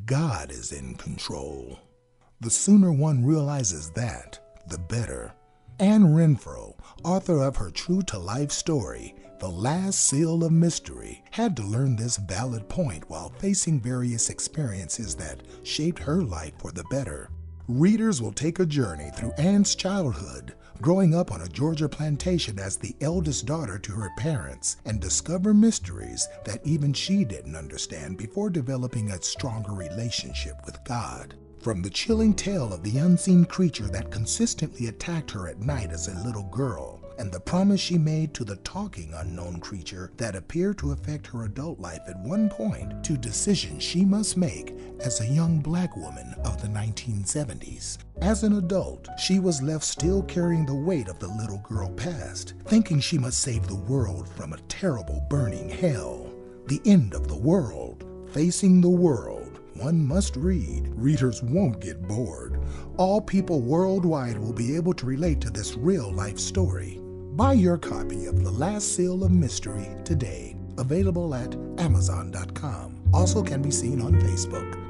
God is in control. The sooner one realizes that, the better. Anne Renfro, author of her true-to-life story, The Last Seal of Mystery, had to learn this valid point while facing various experiences that shaped her life for the better. Readers will take a journey through Anne's childhood, growing up on a Georgia plantation as the eldest daughter to her parents, and discover mysteries that even she didn't understand before developing a stronger relationship with God. From the chilling tale of the unseen creature that consistently attacked her at night as a little girl, and the promise she made to the talking unknown creature that appeared to affect her adult life at one point, to decisions she must make as a young black woman of the 1970s. As an adult, she was left still carrying the weight of the little girl past, thinking she must save the world from a terrible burning hell. The end of the world. Facing the World. One must read. Readers won't get bored. All people worldwide will be able to relate to this real-life story. Buy your copy of The Last Seal of Mystery today. Available at Amazon.com. Also can be seen on Facebook.